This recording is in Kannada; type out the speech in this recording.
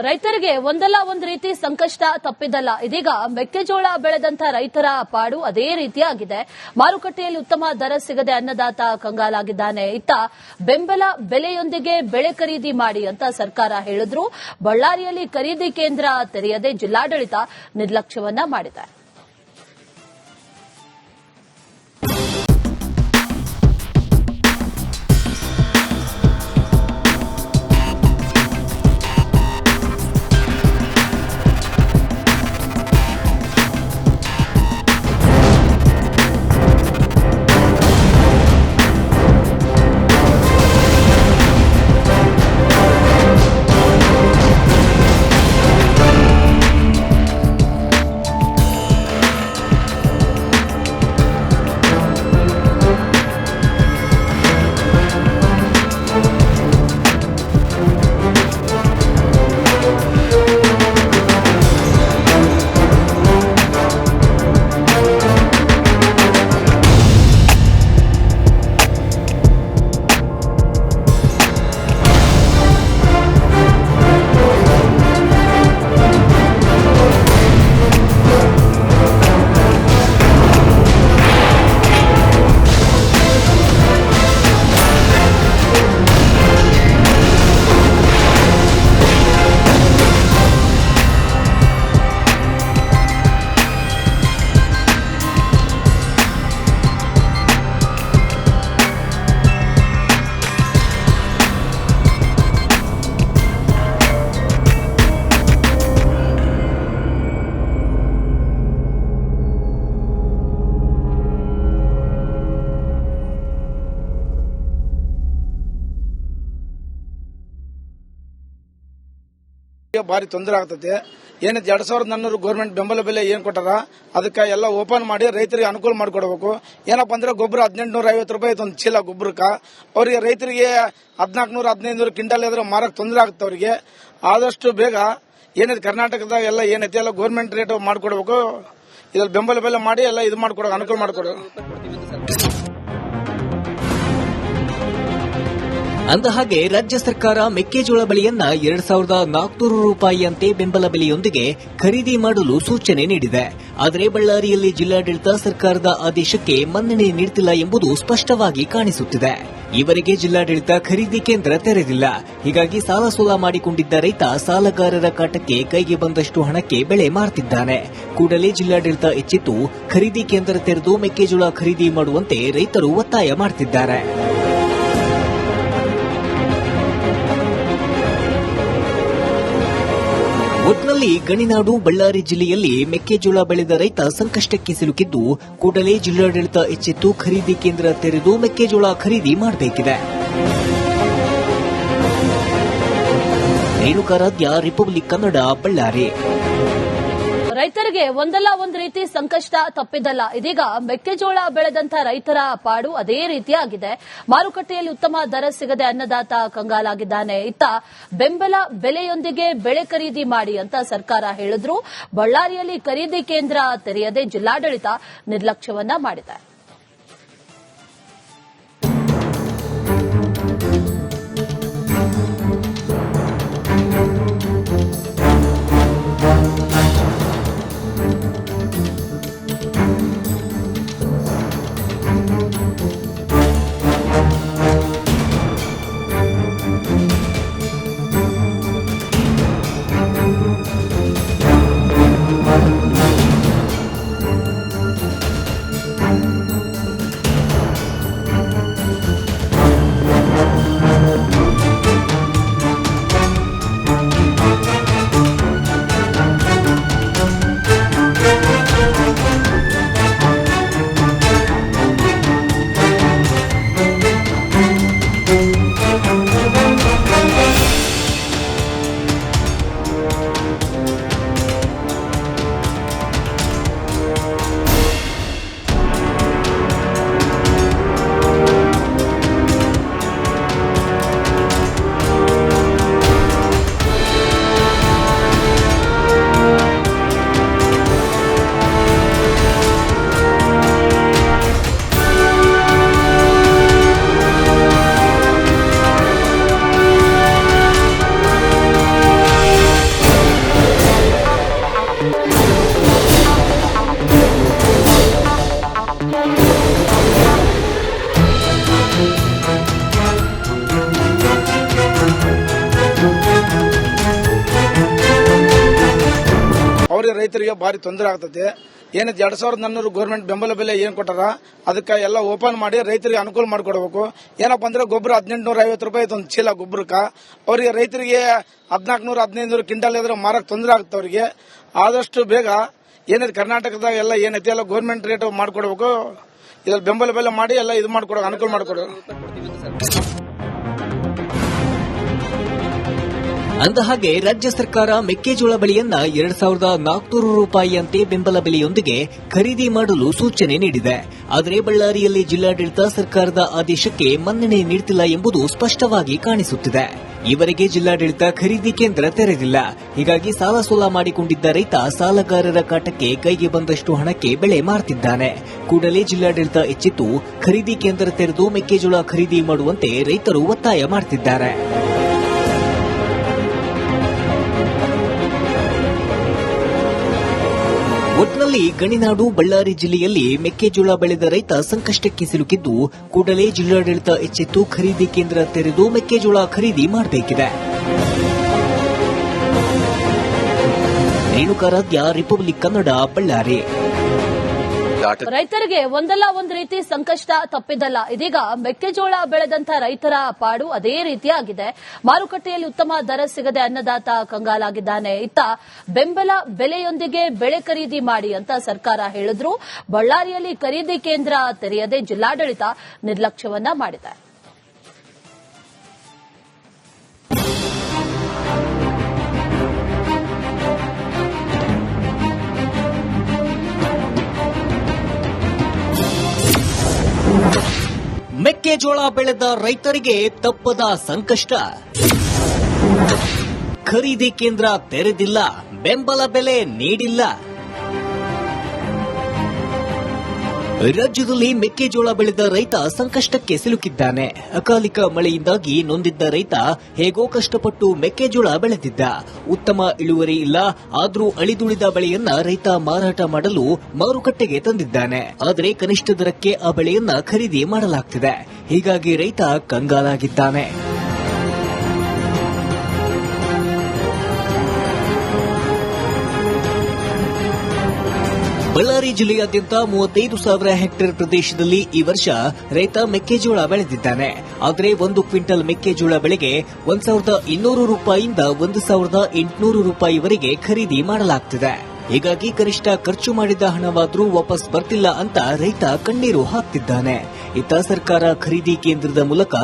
ರೈತರಿಗೆ ಒಂದಲ್ಲ ಒಂದು ರೀತಿ ಸಂಕಷ್ಟ ತಪ್ಪಿದಲ್ಲ. ಇದೀಗ ಮೆಕ್ಕೆಜೋಳ ಬೆಳೆದಂತ ರೈತರ ಪಾಡು ಅದೇ ರೀತಿಯಾಗಿದೆ. ಮಾರುಕಟ್ಟೆಯಲ್ಲಿ ಉತ್ತಮ ದರ ಸಿಗದೆ ಅನ್ನದಾತ ಕಂಗಾಲಾಗಿದ್ದಾನೆ. ಇತ್ತ ಬೆಂಬಲ ಬೆಲೆಯೊಂದಿಗೆ ಬೆಳೆ ಖರೀದಿ ಮಾಡಿ ಅಂತ ಸರ್ಕಾರ ಹೇಳಿದ್ರು. ಬಳ್ಳಾರಿಯಲ್ಲಿ ಖರೀದಿ ಕೇಂದ್ರ ತೆರೆಯದೆ ಜಿಲ್ಲಾಡಳಿತ ನಿರ್ಲಕ್ಷ್ಯವನ್ನ ಮಾಡಿದೆ. ಭಾರಿ ತೊಂದರೆ ಆಗ್ತದೆ. ಏನೈತೆ 2400 ಗೌರ್ಮೆಂಟ್ ಬೆಂಬಲ ಬೆಲೆ ಏನ್ ಕೊಟ್ಟಾರ ಅದಕ್ಕೆ ಎಲ್ಲ ಓಪನ್ ಮಾಡಿ ರೈತರಿಗೆ ಅನುಕೂಲ ಮಾಡಿಕೊಡ್ಬೇಕು. ಏನಪ್ಪ ಅಂದ್ರೆ ಗೊಬ್ಬರ 1850 ರೂಪಾಯಿ ಒಂದು ಚೀಲ ಗೊಬ್ಬರಕ್ಕೆ ಅವರಿಗೆ ರೈತರಿಗೆ 1400-1500 ಕ್ವಿಂಟಲ್ ಇದ್ರೆ ಮಾರಕ್ ತೊಂದರೆ ಆಗುತ್ತೆ. ಅವರಿಗೆ ಆದಷ್ಟು ಬೇಗ ಏನೈತೆ ಕರ್ನಾಟಕದಾಗ ಎಲ್ಲ ಏನೈತೆ ಎಲ್ಲ ಗೌರ್ಮೆಂಟ್ ರೇಟ್ ಮಾಡಿಕೊಡ್ಬೇಕು. ಇದ್ರಲ್ಲಿ ಬೆಂಬಲ ಬೆಲೆ ಮಾಡಿ ಎಲ್ಲ ಇದು ಮಾಡ್ಕೊಡೋ ಅನುಕೂಲ ಮಾಡಿಕೊಡೋ. ಅಂದಹಾಗೆ ರಾಜ್ಯ ಸರ್ಕಾರ ಮೆಕ್ಕೆಜೋಳ ಬೆಳೆಯನ್ನ 2400 ರೂಪಾಯಿಯಂತೆ ಬೆಂಬಲ ಬೆಲೆಯೊಂದಿಗೆ ಖರೀದಿ ಮಾಡಲು ಸೂಚನೆ ನೀಡಿದೆ. ಆದರೆ ಬಳ್ಳಾರಿಯಲ್ಲಿ ಜಿಲ್ಲಾಡಳಿತ ಸರ್ಕಾರದ ಆದೇಶಕ್ಕೆ ಮನ್ನಣೆ ನೀಡುತ್ತಿಲ್ಲ ಎಂಬುದು ಸ್ಪಷ್ಟವಾಗಿ ಕಾಣಿಸುತ್ತಿದೆ. ಈವರೆಗೆ ಜಿಲ್ಲಾಡಳಿತ ಖರೀದಿ ಕೇಂದ್ರ ತೆರೆದಿಲ್ಲ. ಹೀಗಾಗಿ ಸಾಲ ಸೋಲ ಮಾಡಿಕೊಂಡಿದ್ದ ರೈತ ಸಾಲಗಾರರ ಕಾಟಕ್ಕೆ ಕೈಗೆ ಬಂದಷ್ಟು ಹಣಕ್ಕೆ ಬೆಳೆ ಮಾರ್ತಿದ್ದಾನೆ. ಕೂಡಲೇ ಜಿಲ್ಲಾಡಳಿತ ಎಚ್ಚೆತ್ತು ಖರೀದಿ ಕೇಂದ್ರ ತೆರೆದು ಮೆಕ್ಕೆಜೋಳ ಖರೀದಿ ಮಾಡುವಂತೆ ರೈತರು ಒತ್ತಾಯ ಮಾಡುತ್ತಿದ್ದಾರೆ. ಒಟ್ನಲ್ಲಿ ಗಣಿನಾಡು ಬಳ್ಳಾರಿ ಜಿಲ್ಲೆಯಲ್ಲಿ ಮೆಕ್ಕೆಜೋಳ ಬೆಳೆದ ರೈತ ಸಂಕಷ್ಟಕ್ಕೆ ಸಿಲುಕಿದ್ದು ಕೂಡಲೇ ಜಿಲ್ಲಾಡಳಿತ ಎಚ್ಚೆತ್ತು ಖರೀದಿ ಕೇಂದ್ರ ತೆರೆದು ಮೆಕ್ಕೆಜೋಳ ಖರೀದಿ ಮಾಡಬೇಕಿದೆ. ರೇಣುಕಾರಾಧ್ಯ, ರಿಪಬ್ಲಿಕ್ ಕನ್ನಡ, ಬಳ್ಳಾರಿ. ರೈತರಿಗೆ ಒಂದಲ್ಲ ಒಂದು ರೀತಿ ಸಂಕಷ್ಟ ತಪ್ಪಿದಲ್ಲ. ಇದೀಗ ಮೆಕ್ಕೆಜೋಳ ಬೆಳೆದಂತ ರೈತರ ಪಾಡು ಅದೇ ರೀತಿಯಾಗಿದೆ. ಮಾರುಕಟ್ಟೆಯಲ್ಲಿ ಉತ್ತಮ ದರ ಸಿಗದೆ ಅನ್ನದಾತ ಕಂಗಾಲಾಗಿದ್ದಾನೆ. ಇತ್ತ ಬೆಂಬಲ ಬೆಲೆಯೊಂದಿಗೆ ಬೆಳೆ ಖರೀದಿ ಮಾಡಿ ಅಂತ ಸರ್ಕಾರ ಹೇಳಿದ್ರು. ಬಳ್ಳಾರಿಯಲ್ಲಿ ಖರೀದಿ ಕೇಂದ್ರ ತೆರೆಯದೆ ಜಿಲ್ಲಾಡಳಿತ ನಿರ್ಲಕ್ಷ್ಯವನ್ನ ಮಾಡಿದೆ. ಅವ್ರಿಗೆ ರೈತರಿಗೆ ಭಾರಿ ತೊಂದರೆ ಆಗ್ತದೆ. ಏನಿದೆ 2400 ಗೌರ್ಮೆಂಟ್ ಬೆಂಬಲ ಬೆಲೆ ಏನ್ ಕೊಟ್ಟಾರ ಅದಕ್ಕೆ ಎಲ್ಲ ಓಪನ್ ಮಾಡಿ ರೈತರಿಗೆ ಅನುಕೂಲ ಮಾಡಿಕೊಡ್ಬೇಕು. ಏನಪ್ಪಾ ಅಂದ್ರೆ ಗೊಬ್ಬರ 1850 ರೂಪಾಯಿ ಒಂದು ಚೀಲ ಗೊಬ್ಬರಕ್ಕೆ. ಅವರಿಗೆ ರೈತರಿಗೆ 1400-1500 ಕ್ವಿಂಟಲ್ ಇದ್ರೆ ಮಾರಕ್ ತೊಂದರೆ ಆಗುತ್ತೆ. ಅವರಿಗೆ ಆದಷ್ಟು ಬೇಗ ಏನಿದೆ ಕರ್ನಾಟಕದಾಗ ಎಲ್ಲ ಏನೈತಿ ಎಲ್ಲ ಗೌರ್ಮೆಂಟ್ ರೇಟ್ ಮಾಡ್ಕೊಡ್ಬೇಕು. ಇದ್ರಲ್ಲಿ ಬೆಂಬಲ ಬೆಲೆ ಮಾಡಿ ಎಲ್ಲ ಇದು ಮಾಡ್ಕೊಡೋ ಅನುಕೂಲ ಮಾಡಿಕೊಡೋ. ಅಂದಹಾಗೆ ರಾಜ್ಯ ಸರ್ಕಾರ ಮೆಕ್ಕೆಜೋಳ ಬೆಳೆಯನ್ನ 2400 ರೂಪಾಯಿಯಂತೆ ಬೆಂಬಲ ಬೆಲೆಯೊಂದಿಗೆ ಖರೀದಿ ಮಾಡಲು ಸೂಚನೆ ನೀಡಿದೆ. ಆದರೆ ಬಳ್ಳಾರಿಯಲ್ಲಿ ಜಿಲ್ಲಾಡಳಿತ ಸರ್ಕಾರದ ಆದೇಶಕ್ಕೆ ಮನ್ನಣೆ ನೀಡುತ್ತಿಲ್ಲ ಎಂಬುದು ಸ್ಪಷ್ಟವಾಗಿ ಕಾಣಿಸುತ್ತಿದೆ. ಈವರೆಗೆ ಜಿಲ್ಲಾಡಳಿತ ಖರೀದಿ ಕೇಂದ್ರ ತೆರೆದಿಲ್ಲ. ಹೀಗಾಗಿ ಸಾಲ ಸೋಲ ಮಾಡಿಕೊಂಡಿದ್ದ ರೈತ ಸಾಲಗಾರರ ಕಾಟಕ್ಕೆ ಕೈಗೆ ಬಂದಷ್ಟು ಹಣಕ್ಕೆ ಬೆಳೆ ಮಾರ್ತಿದ್ದಾನೆ. ಕೂಡಲೇ ಜಿಲ್ಲಾಡಳಿತ ಎಚ್ಚೆತ್ತು ಖರೀದಿ ಕೇಂದ್ರ ತೆರೆದು ಮೆಕ್ಕೆಜೋಳ ಖರೀದಿ ಮಾಡುವಂತೆ ರೈತರು ಒತ್ತಾಯ ಮಾಡುತ್ತಿದ್ದಾರೆ. ಒಟ್ನಲ್ಲಿ ಗಣಿನಾಡು ಬಳ್ಳಾರಿ ಜಿಲ್ಲೆಯಲ್ಲಿ ಮೆಕ್ಕೆಜೋಳ ಬೆಳೆದ ರೈತ ಸಂಕಷ್ಟಕ್ಕೆ ಸಿಲುಕಿದ್ದು, ಕೂಡಲೇ ಜಿಲ್ಲಾಡಳಿತ ಎಚ್ಚೆತ್ತು ಖರೀದಿ ಕೇಂದ್ರ ತೆರೆದು ಮೆಕ್ಕೆಜೋಳ ಖರೀದಿ ಮಾಡಬೇಕಿದೆ. ರೇಣುಕಾರಾಧ್ಯ, ರಿಪಬ್ಲಿಕ್ ಕನ್ನಡ, ಬಳ್ಳಾರಿ. ರೈತರಿಗೆ ಒಂದಲ್ಲ ಒಂದು ರೀತಿ ಸಂಕಷ್ಟ ತಪ್ಪಿದಲ್ಲ. ಇದೀಗ ಮೆಕ್ಕೆಜೋಳ ಬೆಳೆದಂತ ರೈತರ ಪಾಡು ಅದೇ ರೀತಿಯಾಗಿದೆ. ಮಾರುಕಟ್ಟೆಯಲ್ಲಿ ಉತ್ತಮ ದರ ಸಿಗದೆ ಅನ್ನದಾತ ಕಂಗಾಲಾಗಿದ್ದಾನೆ. ಇತ್ತ ಬೆಂಬಲ ಬೆಲೆಯೊಂದಿಗೆ ಬೆಳೆ ಖರೀದಿ ಮಾಡಿ ಅಂತ ಸರ್ಕಾರ ಹೇಳಿದ್ರು. ಬಳ್ಳಾರಿಯಲ್ಲಿ ಖರೀದಿ ಕೇಂದ್ರ ತೆರೆಯದೆ ಜಿಲ್ಲಾಡಳಿತ ನಿರ್ಲಕ್ಷ್ಯವನ್ನ ಮಾಡಿದೆ. ಮೆಕ್ಕೆಜೋಳ ಬೆಳೆದ ರೈತರಿಗೆ ತಪ್ಪದ ಸಂಕಷ್ಟ. ಖರೀದಿ ಕೇಂದ್ರ ತೆರೆದಿಲ್ಲ, ಬೆಂಬಲ ಬೆಲೆ ನೀಡಿಲ್ಲ. ರಾಜ್ಯದಲ್ಲಿ ಮೆಕ್ಕೆಜೋಳ ಬೆಳೆದ ರೈತ ಸಂಕಷ್ಟಕ್ಕೆ ಸಿಲುಕಿದ್ದಾನೆ. ಅಕಾಲಿಕ ಮಳೆಯಿಂದಾಗಿ ನೊಂದಿದ್ದ ರೈತ ಹೇಗೋ ಕಷ್ಟಪಟ್ಟು ಮೆಕ್ಕೆಜೋಳ ಬೆಳೆದಿದ್ದ. ಉತ್ತಮ ಇಳುವರಿ ಇಲ್ಲ, ಆದರೂ ಅಳಿದುಳಿದ ಬೆಳೆಯನ್ನ ರೈತ ಮಾರಾಟ ಮಾಡಲು ಮಾರುಕಟ್ಟೆಗೆ ತಂದಿದ್ದಾನೆ. ಆದರೆ ಕನಿಷ್ಠ ದರಕ್ಕೆ ಆ ಬೆಳೆಯನ್ನ ಖರೀದಿ ಮಾಡಲಾಗ್ತಿದೆ. ಹೀಗಾಗಿ ರೈತ ಕಂಗಾಲಾಗಿದ್ದಾನೆ. ಬಳ್ಳಾರಿ ಜಿಲ್ಲೆಯಾದ್ಯಂತ 35,000 ಹೆಕ್ಟೇರ್ ಪ್ರದೇಶದಲ್ಲಿ ಈ ವರ್ಷ ರೈತ ಮೆಕ್ಕೆಜೋಳ ಬೆಳೆದಿದ್ದಾನೆ. ಆದರೆ 1 ಕ್ವಿಂಟಲ್ ಮೆಕ್ಕೆಜೋಳ ಬೆಳೆಗೆ 1,200 ರೂಪಾಯಿಯಿಂದ 1,800 ರೂಪಾಯಿವರೆಗೆ ಖರೀದಿ ಮಾಡಲಾಗ್ತಿದೆ. ಹೀಗಾಗಿ ಕನಿಷ್ಠ ಖರ್ಚು ಮಾಡಿದ ಹಣವಾದರೂ ವಾಪಸ್ ಬರ್ತಿಲ್ಲ ಅಂತ ರೈತ ಕಣ್ಣೀರು ಹಾಕ್ತಿದ್ದಾನೆ. ಇತ್ತ ಸರ್ಕಾರ ಖರೀದಿ ಕೇಂದ್ರದ ಮೂಲಕ